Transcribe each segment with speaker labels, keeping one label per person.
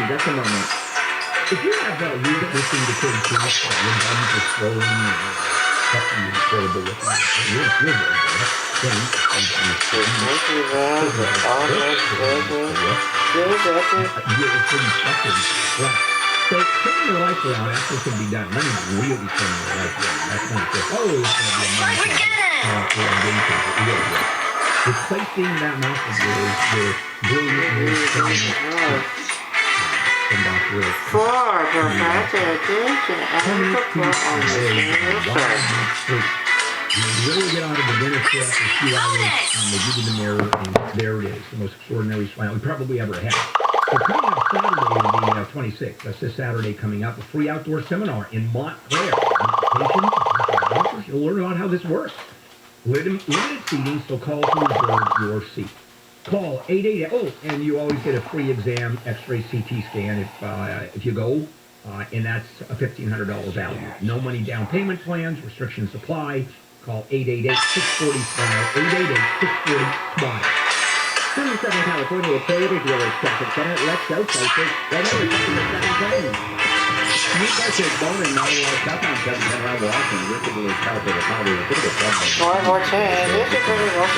Speaker 1: just a moment. If you have a real listening to kids who are just scrolling or something incredible with you, you're very good. Then you're pretty fucking flat. So turning your life around after it can be done. Let me really turn your life around. That's not just, oh, it's going to be a month. Replacing that mouth of yours with brilliant new
Speaker 2: for perfected attention and support on the
Speaker 1: you really get out of the dinner set for 2 hours and they give you the mirror and there it is, the most extraordinary smile we probably ever had. So coming up Saturday, the 26th, that's this Saturday coming up, a free outdoor seminar in Montclair. You'll learn about how this works. Limited seating, so call to reserve your seat. Call 888. Oh, and you always get a free exam, X-ray, CT scan if you go, and that's a $1,500 value. No money down payment plans, restrictions apply. Call 888-640-SMILE. 888-640-SMILE.
Speaker 3: From Southern California Toyota Dealers Traffic Center, let's go places. Right now we're talking about 710.
Speaker 1: You guys are boring now. South on 710 around Washington. We're going to tell for the probably a bit of a problem.
Speaker 2: this is pretty much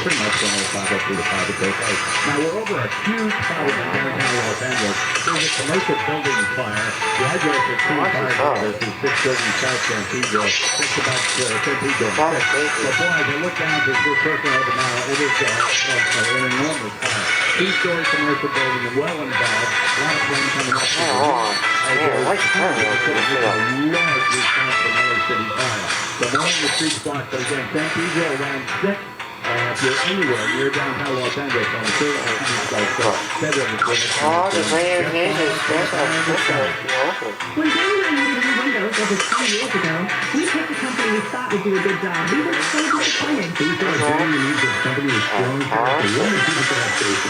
Speaker 1: Pretty much going to talk up through the private coast. Now we're over a huge fire in downtown Los Angeles. There's a commercial building fire. The address is 2 fire is 630 South San Pedro. It's about San Pedro. But boy, as I look down this circle over now, it is an enormous fire. 2-story commercial building and well involved. A lot of flames coming up. Large response from Miller City Fire. The one in the street block goes in San Pedro around 6. If you're anywhere near downtown Los Angeles on the third
Speaker 3: When January needed new windows over 20 years ago, we picked a company we thought would do a good job. We were so disappointed.
Speaker 1: We thought January needs a company with strong character. The only people that have faith.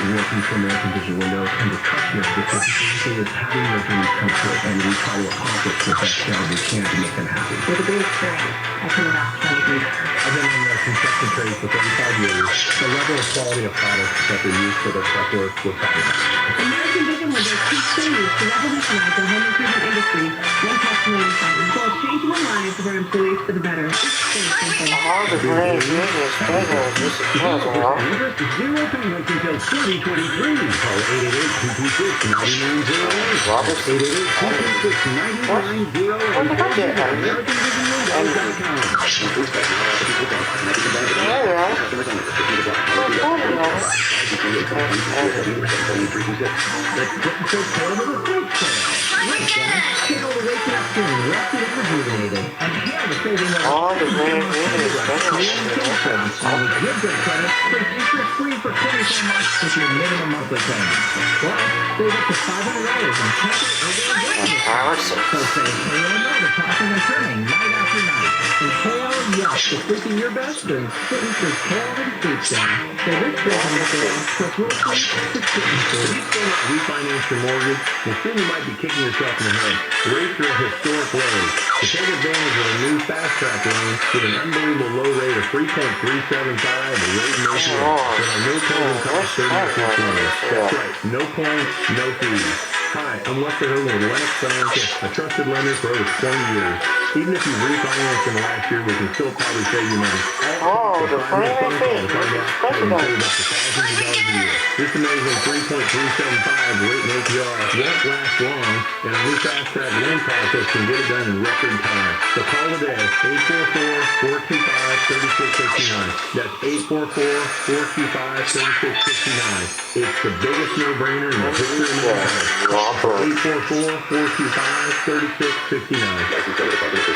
Speaker 1: Working for American Vision Windows and the customer specificity is having their dreams come true, and we try to accomplish the best job we can to make them happy.
Speaker 3: With a great experience, I couldn't have told you.
Speaker 1: I've been in the construction trade for 35 years. The level of quality of products that they use for their truck work was fabulous.
Speaker 3: American Vision Windows continues to revolutionize the home improvement industry, one customer at a time. So it's changing the lives of our employees for the better. It's so simple.
Speaker 1: Interest is 0 payments until 2023. Call 888-226-9908. 888-226-9908. Free for 24 months with your minimum monthly payment. Plus, save up to $500 in cash or so say KO no to tossing and turning night after night. And KO yes to freaking your best and sitting for KO and sleep down. So this business puts real sleep to sitting for. If you still not refinance your mortgage, then soon you might be kicking yourself in the head. Rates are at historic lows. To take advantage of a new fast track loan with an unbelievable low rate of 3.375, the rate makes it with a no closing cost 36 months. That's right, no points, no fees. Hi, I'm Lester Hogan with Lennox Financial, a trusted lender for over 20 years. Even if you've refinanced in the last year, we can still probably save you money.
Speaker 2: The finance fee.
Speaker 1: This amazing 3.375 rate and APR won't last long, and a new fast track loan process can get it done in record time. So call today, 844-425-3669. That's 844-425-3669. It's the biggest no-brainer in the history of America. 844-425-3669.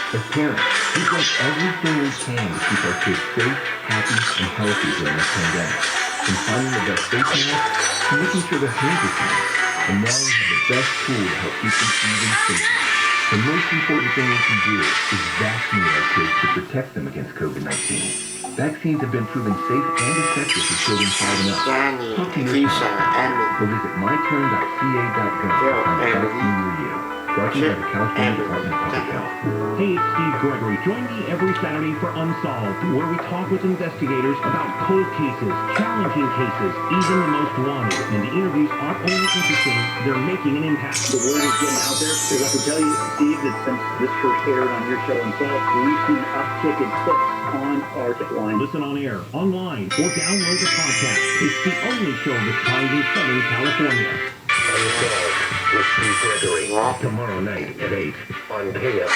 Speaker 1: As parents, we do everything we can to keep our kids safe, happy, and healthy during this pandemic. From finding the best face masks to making sure their hands are clean. And now we have the best tool to help keep them even safer. The most important thing we can do is vaccinate our kids to protect them against COVID-19. Vaccines have been proven safe and effective for children 5 and up. Talk to your doctor or visit myturn.ca.gov to find a vaccine near you. brought to you by the California Department of Public Health.
Speaker 4: Hey, it's Steve Gregory. Join me every Saturday for Unsolved, where we talk with investigators about cold cases, challenging cases, even the most wanted. And the interviews aren't only interesting, they're making an impact.
Speaker 5: The word is getting out there. Because I can tell you, Steve, that since this first aired on your show Unsolved, we've seen an uptick in clicks on our line.
Speaker 4: Listen on air, online, or download the podcast. It's the only show of its kind in Southern California.
Speaker 6: Unsolved with Steve Gregory. Tomorrow night at 8 on KFI.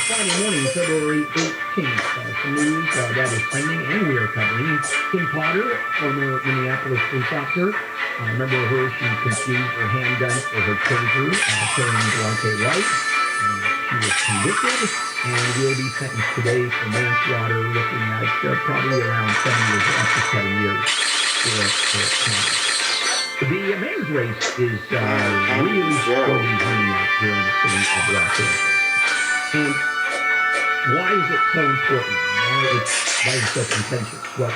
Speaker 4: Friday morning, February 18th. Some news that is trending and we are covering. Kim Potter, former Minneapolis police officer. Remember her, she confused her handgun for her taser, killing Delonte Wright. She was convicted and will be sentenced today for manslaughter, looking at probably around 7 years, up to 7 years for the men's race is really slowly running up here in the city of Los Angeles. And why is it so important? Why is it so contentious? Well,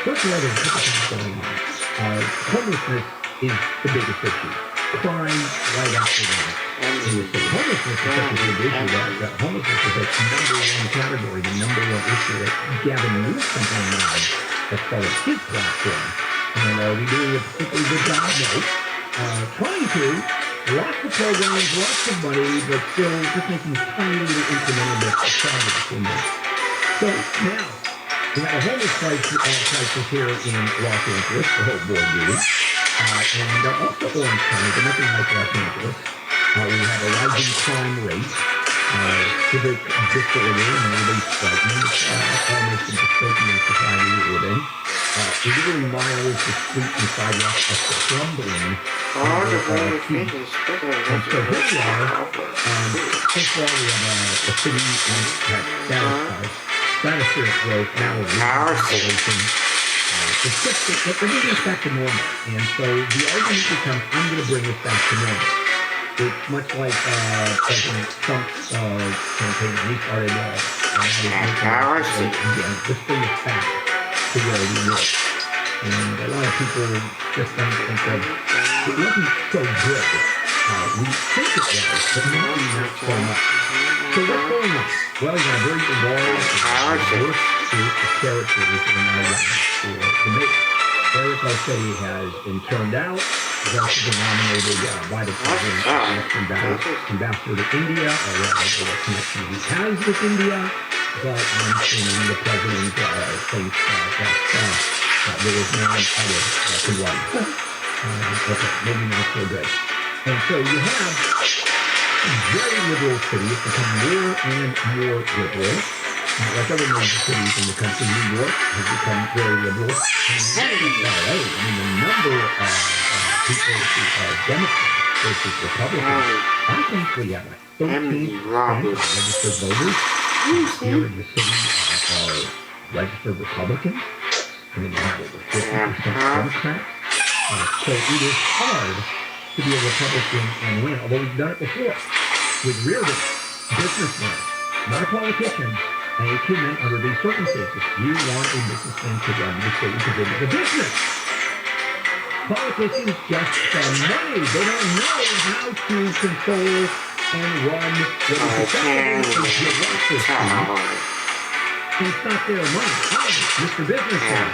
Speaker 4: first of all, there's a couple things going on. Homelessness is the biggest issue. Crime right after that. Homelessness is such a big issue that homelessness is the #1 category, the #1 issue that Gavin Newsom pointed out as far as his platform. And are we doing a particularly good job? No. Trying to. Lots of programs, lots of money, but still just making tiny little incremental bits of progress in there. So now, we have a homeless crisis here in Los Angeles, the whole board do. And also Orange County, but nothing like Los Angeles. We have a rising crime rate, civic disorder, and everybody's frightened, almost in dystopian society we live in. Literally miles of street and sidewalks are crumbling.
Speaker 2: Oh, the very feet is
Speaker 4: And so here we are. First of all, we have a city that stratospheric growth, now a population. It's just that we're getting us back to normal. And so the argument becomes, I'm going to bring us back to normal. It's much like President Trump's campaign when he started just bring us back to where we were. And a lot of people just don't think of it wasn't so good. We think it was, but maybe not so much. So what's going on? Well, you're going to very involved with the worst group of characters that are now running for the mayor. Eric Garcetti has been turned out. He's also been nominated by the president as ambassador to India. I don't know what connection he has with India, but I'm assuming the president thinks that there was no other to run. Okay, maybe not so good. And so you have a very liberal city. It's become more and more liberal. Like other major cities in the country, New York has become very liberal. And LA, I mean, the number of people who are Democrats versus Republicans, I think we have 13% of registered voters here in the city are registered Republicans. I mean, you have over 50% Democrats. So it is hard to be a Republican and win, although we've done it before. With Reardon, businessman, not a politician, and he came in under these circumstances. You want a businessman to run the city because it is a business. Politicians just spend money. They don't know how to control and run what is effectively a bureaucracy. It's not their money. Mr. Businessman.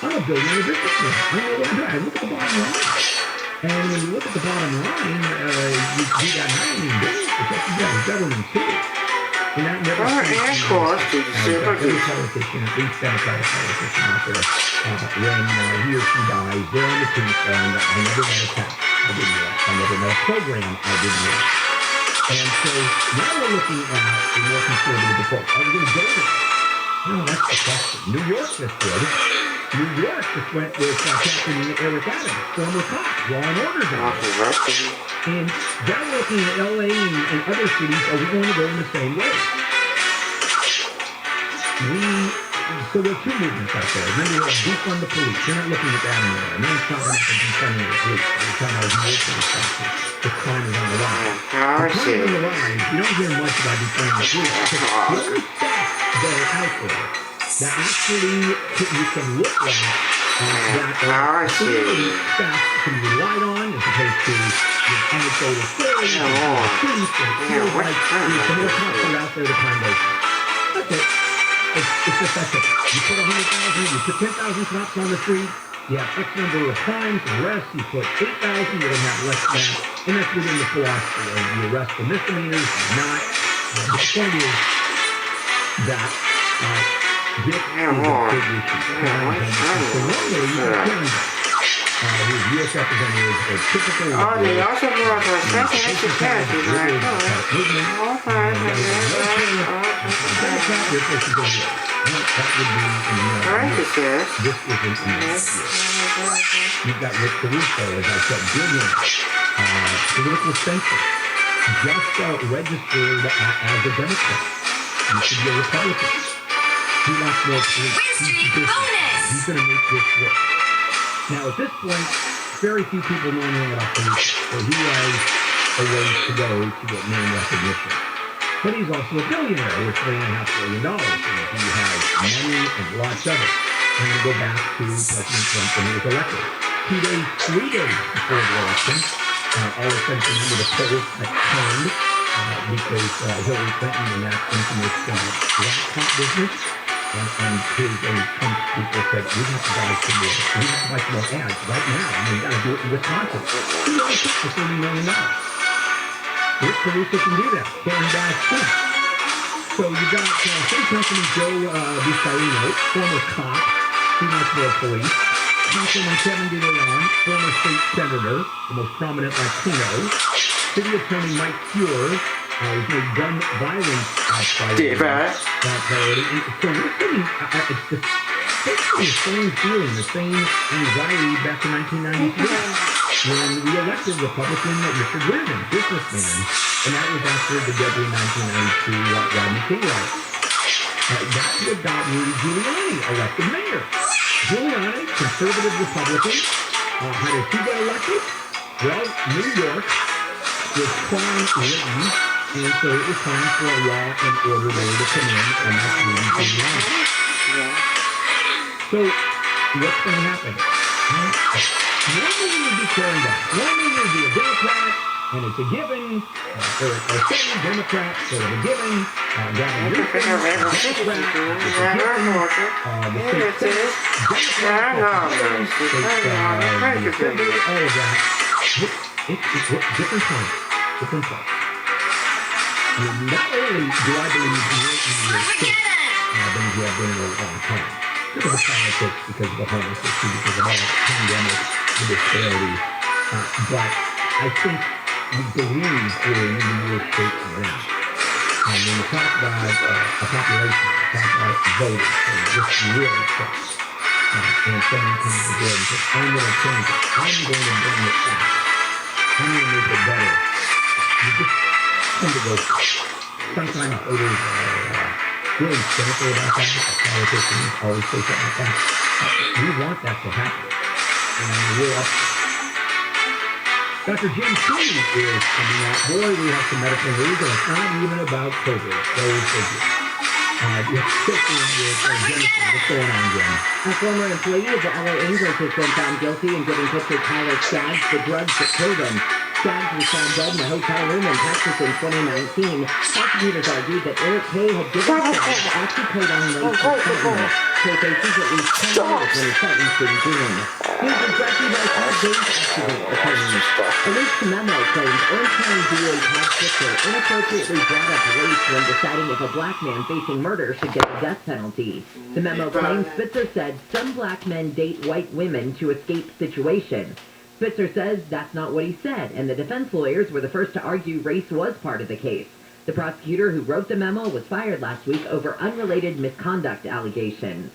Speaker 4: I'm a billionaire businessman. I know what I'm doing. I look at the bottom line. And when you look at the bottom line, you got $90 billion for the government too. And that never
Speaker 2: of course, to the Silver
Speaker 4: Birch politician, at least Democratic politician out there, when he or she dies, they're on the tombstone. I never met a tax. I didn't know. I never met a program. I didn't know. And so now we're looking at a more conservative approach. Are we going to go there? No, that's the question. New York just did. New York just went with Captain Eric Adams, former cop, law and order guy. And now we're looking at LA and other cities. Are we going to go in the same way? So there are two movements out there. Remember, you have defund the police. You're not looking at that anymore. No one's talking about defunding the police. We're talking about more police officers. the crime is on the line.
Speaker 2: I
Speaker 4: The crime
Speaker 2: see.
Speaker 4: is on the line, you don't hear much about defunding the police. The only facts that are out there that actually you can look at that are
Speaker 2: I see.
Speaker 4: clearly facts can be relied on as opposed to anecdotal stories and truth and it feels like there's some more cops that are out there to find those. That's it. It's just that simple. You put 100,000, you put 10,000 cops on the street, you have X number of crimes, arrests, you put 8,000, you're going to have less than that. And that's within the philosophy of you arrest for misdemeanors, you not. But the point is that this is a big issue. So normally you can carry that. His U.S. representatives are typically...
Speaker 2: Oh, they also brought a second executive, right? All five of them. Parentheses.
Speaker 4: This isn't easy. You've got Rick Caruso, as I said, brilliant political censor, just registered as a Democrat. You should be a Republican. He wants more police. He's going to make this work. Now, at this point, very few people know anything about police, so he has a ways to go to get name recognition. But he's also a billionaire with $3.5 billion, and he has money and lots of it. I'm going to go back to President Trump when he was elected. 3 days before the election, all attention into the polls that turned because Hillary Clinton and that infamous laptop business. And his Trump people said, we have to buy some more. We have to buy some more ads right now. I mean, we got to do it in Wisconsin. He only took for $30 million. Rick Caruso can do that. Karen Bass too. So you got same company Joe Buscarino, former cop. He wants more police. Councilman Kevin De Leon, former state senator, the most prominent Latino. City Attorney Mike Fuhr, who's made gun violence priority. So we're getting, it's just basically the same feeling, the same anxiety back in 1993 when we elected Republican Richard Whitman, businessman, and that was after the deadly 1992 Rodney King riot. That's what got Rudy Giuliani elected mayor. Giuliani, conservative Republican, how did he get elected? Well, New York was crime-ridden, and so it was time for a law and order law to come in, and that's Rudy Giuliani. So, what's going to happen? Normally you'd be carrying that. Normally you'd be a Democrat, and it's a given. Eric Garcetti, Democrat, so it's a given. Gavin Newsom, Democrat, it's a given. The state Senate, Democrat, all of that. It's different times. Different times. Not only do I believe you're in your state, I've been in a long time. Because of the politics, because of the homeless issue, because of all the pandemic, the disparity. But I think we believe we're in your state now. And when you talk about a population, you talk about voters, and this really sucks. And someone comes to the door and says, I'm going to change it. I'm going to bring it back. I'm going to make it better. You just tend to go for it. Sometimes voters are really cynical about that. Politicians always say something like that. We want that to happen. And we're up. Dr. Jim Cooney is coming out. Boy, we have some medical news, and it's not even about COVID. Go figure. It's sticking with Jennifer. What's going on, Jen?
Speaker 7: A former employee of the LA Angels has been found guilty in giving Pittsburgh Pirates Skaggs the drugs that killed him. Skaggs was found dead in a hotel room in Texas in 2019. Prosecutors argued that Eric K. had given Skaggs oxycodone laced with fentanyl. K faces at least 10 years when he's sentenced in June. He was directed by 5 days accident attorneys. A leaked memo claims Orange County DA Todd Spitzer inappropriately brought up race when deciding if a black man facing murder should get the death penalty. The memo claims Spitzer said some black men date white women to escape situations. Spitzer says that's not what he said, and the defense lawyers were the first to argue race was part of the case. The prosecutor who wrote the memo was fired last week over unrelated misconduct allegations.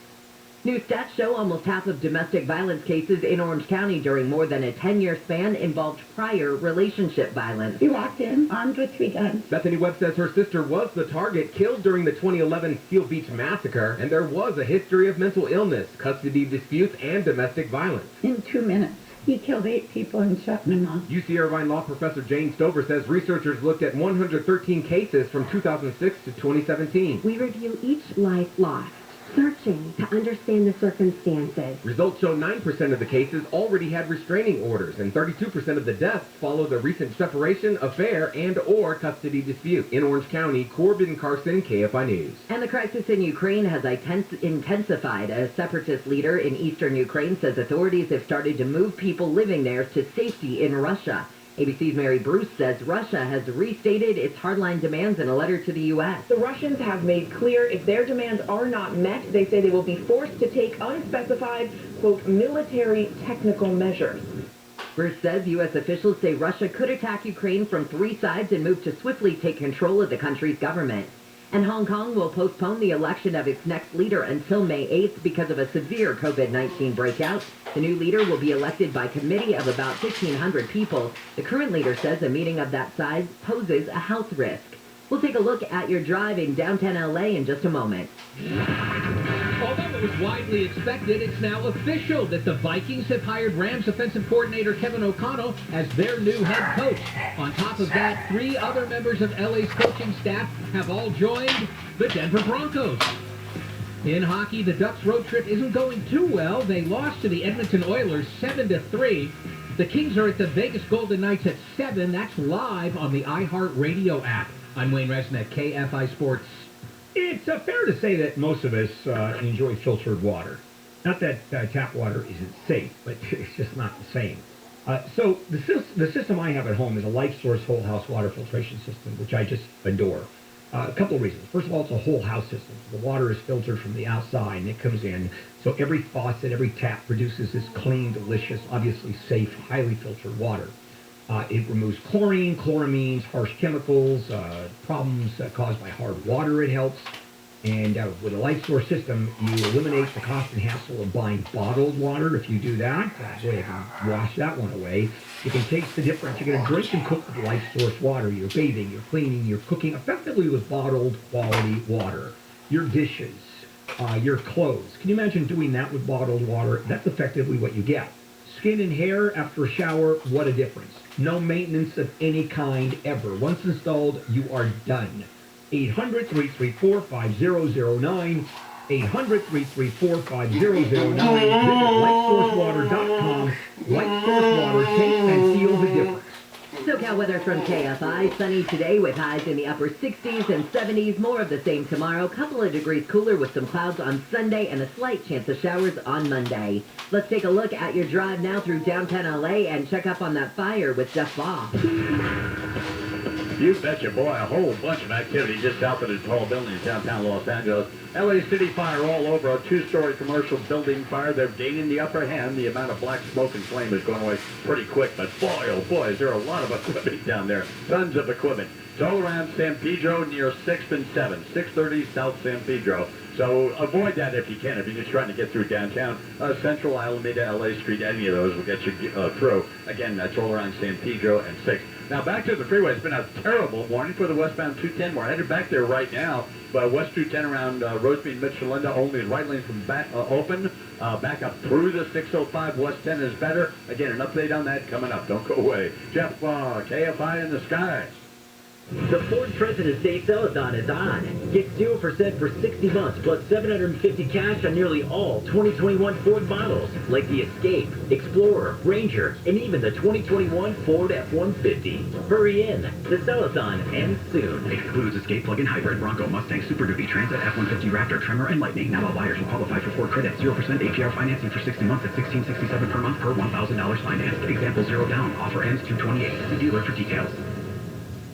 Speaker 7: New stats show almost half of domestic violence cases in Orange County during more than a 10-year span involved prior relationship violence.
Speaker 3: He walked in, armed with 3 guns.
Speaker 8: Bethany Webb says her sister was the target killed during the 2011 Steel Beach massacre, and there was a history of mental illness, custody disputes, and domestic violence.
Speaker 3: In 2 minutes, He killed 8 people and shot my mom.
Speaker 8: UC Irvine law professor Jane Stover says researchers looked at 113 cases from 2006 to 2017.
Speaker 3: We review each life lost, searching to understand the circumstances.
Speaker 8: Results show 9% of the cases already had restraining orders, and 32% of the deaths followed a recent separation, affair, and/or custody dispute. In Orange County, Corbin Carson, KFI News.
Speaker 7: And the crisis in Ukraine has intensified. A separatist leader in eastern Ukraine says authorities have started to move people living there to safety in Russia. ABC's Mary Bruce says Russia has restated its hardline demands in a letter to the U.S.
Speaker 9: The Russians have made clear if their demands are not met, they say they will be forced to take unspecified, quote, military technical measures.
Speaker 7: Bruce says U.S. officials say Russia could attack Ukraine from 3 sides and move to swiftly take control of the country's government. And Hong Kong will postpone the election of its next leader until May 8th because of a severe COVID-19 breakout. The new leader will be elected by committee of about 1,500 people. The current leader says a meeting of that size poses a health risk. We'll take a look at your drive in downtown L.A. in just a moment.
Speaker 10: Although it was widely expected, it's now official that the Vikings have hired Rams offensive coordinator Kevin O'Connell as their new head coach. On top of that, 3 other members of LA's coaching staff have all joined the Denver Broncos. In hockey, the Ducks' road trip isn't going too well. They lost to the Edmonton Oilers 7-3. The Kings are at the Vegas Golden Knights at 7. That's live on the iHeartRadio app. I'm Wayne Resnick, KFI Sports.
Speaker 4: It's fair to say that most of us enjoy filtered water. Not that tap water isn't safe, but it's just not the same. So the system I have at home is a Life Source whole house water filtration system, which I just adore. A couple of reasons. First of all, it's a whole house system. The water is filtered from the outside and it comes in. So every faucet, every tap produces this clean, delicious, obviously safe, highly filtered water. It removes chlorine, chloramines, harsh chemicals, problems caused by hard water. It helps. And with a Life Source system, you eliminate the cost and hassle of buying bottled water. If you do that, go ahead and wash that one away. You can taste the difference. You're going to drink and cook with Life Source water. You're bathing, you're cleaning, you're cooking effectively with bottled quality water. Your dishes, your clothes. Can you imagine doing that with bottled water? That's effectively what you get. Skin and hair after a shower, what a difference. No maintenance of any kind ever. Once installed, you are done. 800-334-5009. 800-334-5009. Visit LightSourceWater.com. Light Source Water, taste and feel the difference.
Speaker 7: SoCal weather from KFI. Sunny today with highs in the upper 60s and 70s. More of the same tomorrow. Couple of degrees cooler with some clouds on Sunday and a slight chance of showers on Monday. Let's take a look at your drive now through downtown LA and check up on that fire with Jeff Baugh.
Speaker 11: You betcha, boy, a whole bunch of activity just south of the tall buildings downtown Los Angeles. LA City fire all over, a 2-story commercial building fire. They're gaining the upper hand. The amount of black smoke and flame is going away pretty quick, but boy, oh boy, is there a lot of equipment down there. Tons of equipment. It's all around San Pedro near 6th and 7th, 630 South San Pedro. So avoid that if you can. If you're just trying to get through downtown, Central, Alameda, LA Street, any of those will get you through. Again, that's all around San Pedro and 6th. Now back to the freeway. It's been a terrible morning for the westbound 210. We're headed back there right now. But West 210 around Rosemead, Mitchell-Linda, only right lane from back open. Back up through the 605. West 10 is better. Again, an update on that coming up. Don't go away. Jeff, KFI in the sky.
Speaker 12: The Ford President's Day Sell-A-Thon is on. Get 0% for 60 months plus $750 cash on nearly all 2021 Ford models, like the Escape, Explorer, Ranger, and even the 2021 Ford F-150. Hurry in. The Sell-A-Thon ends soon.
Speaker 13: Excludes Escape, Plug-in Hybrid, Bronco, Mustang, Super Duty, Transit, F-150, Raptor, Tremor, and Lightning. Not all buyers will qualify for Ford credit. 0% APR financing for 60 months at $1,667 per month per $1,000 financed. Example 0 down. Offer ends 2/28. See dealer for details.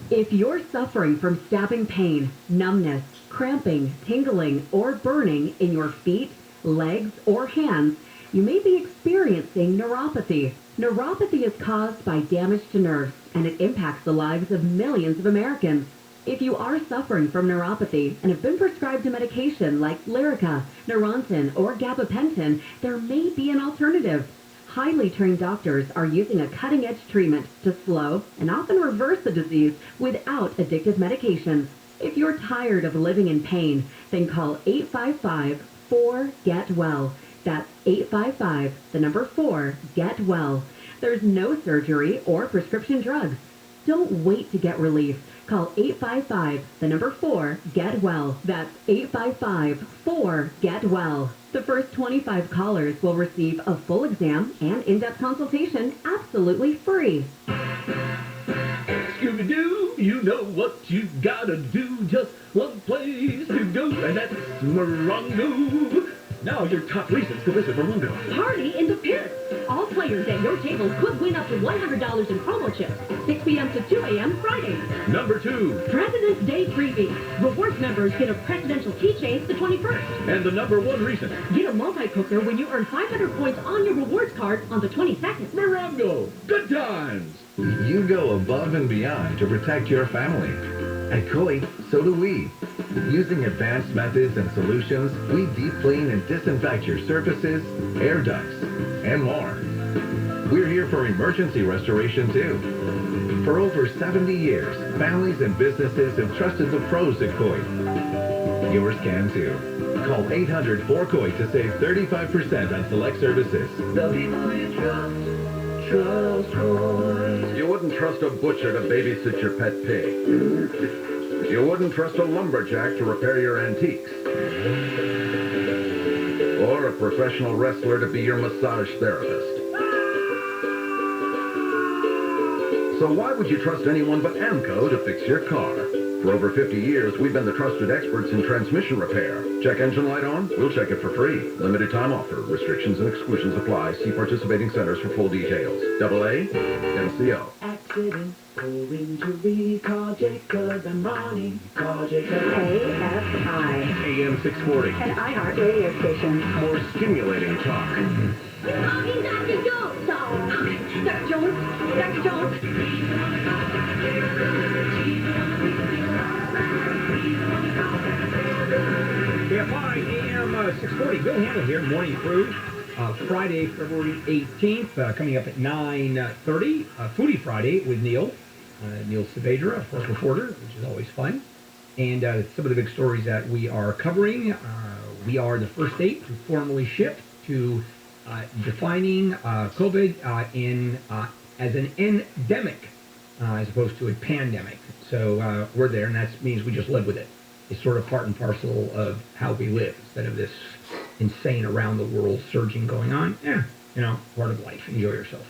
Speaker 3: If you're suffering from stabbing pain, numbness, cramping, tingling, or burning in your feet, legs, or hands, you may be experiencing neuropathy. Neuropathy is caused by damage to nerves, and it impacts the lives of millions of Americans. If you are suffering from neuropathy and have been prescribed a medication like Lyrica, Neurontin, or gabapentin, there may be an alternative. Highly trained doctors are using a cutting-edge treatment to slow and often reverse the disease without addictive medications. If you're tired of living in pain, then call 855-4-GET-WELL. That's 855, the number 4, GET WELL. There's no surgery or prescription drugs. Don't wait to get relief. Call 855, the number 4, get well. That's 855-4-GET-WELL. The first 25 callers will receive a full exam and in-depth consultation absolutely free.
Speaker 14: Scooby-Doo, you know what you gotta do. Just one place to go, and that's Morongo. Now your top reasons to visit Morongo.
Speaker 15: Party in the pits. All players at your table could win up to $100 in promo chips. 6 p.m. to 2 a.m. Fridays.
Speaker 14: Number 2.
Speaker 15: President's Day freebie. Rewards members get a presidential keychain the 21st.
Speaker 14: And the number 1 reason.
Speaker 15: Get a multi-cooker when you earn 500 points on your rewards card on the 22nd.
Speaker 14: Morongo. Good times.
Speaker 16: You go above and beyond to protect your family. At Koi, so do we. Using advanced methods and solutions, we deep clean and disinfect your surfaces, air ducts, and more. We're here for emergency restoration too. For over 70 years, families and businesses have trusted the pros at Koi. Yours can too. Call 800-4KOI to save 35% on select services.
Speaker 14: The people you trust Koi. You wouldn't trust a butcher to babysit your pet pig. You wouldn't trust a lumberjack to repair your antiques. Or a professional wrestler to be your massage therapist. So why would you trust anyone but AMCO to fix your car? For over 50 years, we've been the trusted experts in transmission repair. Check engine light on? We'll check it for free. Limited time offer. Restrictions and exclusions apply. See participating centers for full details. AA, MCO.
Speaker 2: Accident or injury, call Jacob and Ronnie. Call Jacob.
Speaker 7: KFI.
Speaker 14: AM 640.
Speaker 7: An iHeart radio station.
Speaker 14: More stimulating talk.
Speaker 15: Mommy, Dr. Jones. Dr. Jones. Dr. Jones.
Speaker 10: KFI AM 640. Bill Handel here, morning crew. Friday, February 18th, coming up at 9:30. Foodie Friday with Neil. Neil Saavedra, first reporter, which is always fun. And some of the big stories that we are covering. We are the first state to formally shift to defining COVID as an endemic as opposed to a pandemic. So we're there, and that means we just live with it. It's sort of part and parcel of how we live instead of this insane around the world surging going on. Part of life. Enjoy yourself.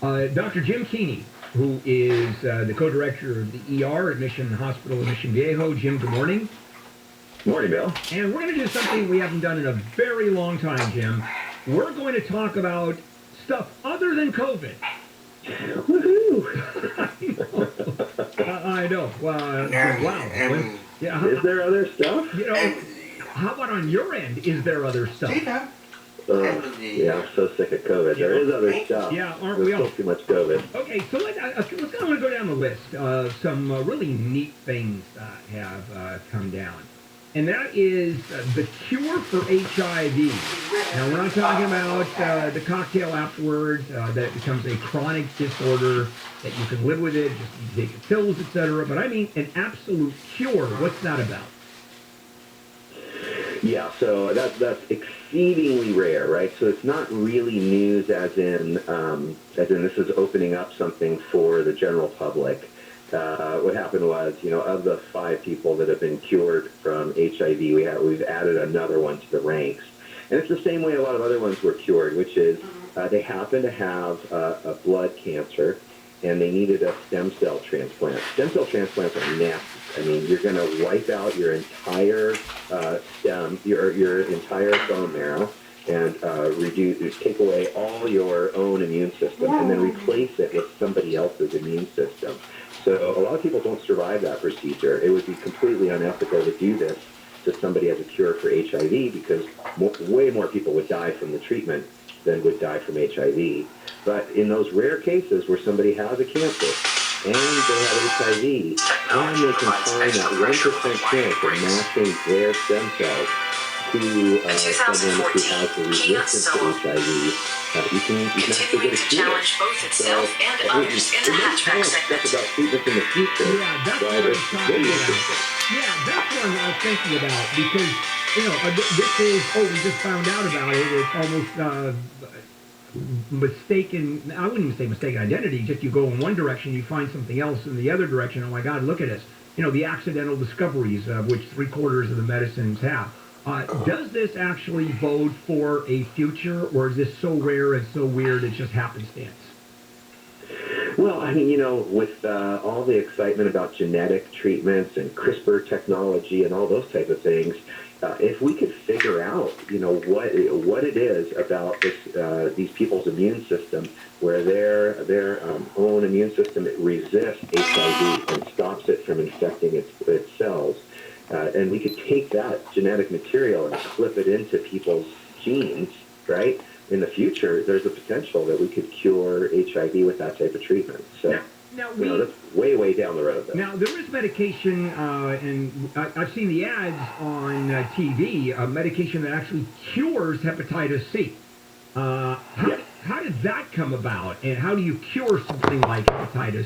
Speaker 10: Dr. Jim Keeney, who is the co-director of the ER at Mission Hospital in Mission Viejo. Jim, good morning.
Speaker 17: Morning, Bill.
Speaker 10: And we're going to do something we haven't done in a very long time, Jim. We're going to talk about stuff other than COVID.
Speaker 17: Woohoo!
Speaker 10: I know. Wow. Yeah.
Speaker 17: Is there other stuff?
Speaker 10: How about on your end? Is there other stuff?
Speaker 17: Yeah, I'm so sick of COVID. There is other stuff.
Speaker 10: Yeah, aren't we all?
Speaker 17: There's still too much COVID.
Speaker 10: Okay, so let's kind of go down the list. Some really neat things have come down. And that is the cure for HIV. Now, we're not talking about the cocktail afterwards, that it becomes a chronic disorder, that you can live with it, just take pills, etc. But I mean an absolute cure. What's that about?
Speaker 17: Yeah, so that's exceedingly rare, right? So it's not really news as in this is opening up something for the general public. What happened was, of the 5 people that have been cured from HIV, we've added another one to the ranks. And it's the same way a lot of other ones were cured, which is they happen to have a blood cancer, and they needed a stem cell transplant. Stem cell transplants are nasty. I mean, you're going to wipe out your entire your entire bone marrow, and take away all your own immune system, and then replace it with somebody else's immune system. So a lot of people don't survive that procedure. It would be completely unethical to do this to somebody as a cure for HIV, because way more people would die from the treatment than would die from HIV. But in those rare cases where somebody has a cancer and they have HIV, and they can find that 1% chance of matching their stem cells to someone who has the resistance to HIV, you can actually get a cure.
Speaker 18: Both itself and others in the hatchback segment.
Speaker 17: About treatment in the future.
Speaker 10: Yeah, that's what I was talking about. Yeah, that's what I was thinking about, because, this is, we just found out about it. It's almost
Speaker 4: mistaken, I wouldn't even say mistaken identity, just you go in one direction, you find something else in the other direction. Oh my God, look at this. You know, the accidental discoveries, which 3/4 of the medicines have. Does this actually bode for a future, or is this so rare and so weird it's just happenstance?
Speaker 17: Well, I mean, you know, with all the excitement about genetic treatments and CRISPR technology and all those type of things, if we could figure out, you know, what it is about this, these people's immune system, where their own immune system resists HIV and stops it from infecting its cells, and we could take that genetic material and clip it into people's genes, right? In the future, there's a potential that we could cure HIV with that type of treatment. So,
Speaker 4: now
Speaker 17: you know, that's way, way down the road, though.
Speaker 4: Now, there is medication, and I've seen the ads on TV, a medication that actually cures hepatitis C. How did that come about, and how do you cure something like hepatitis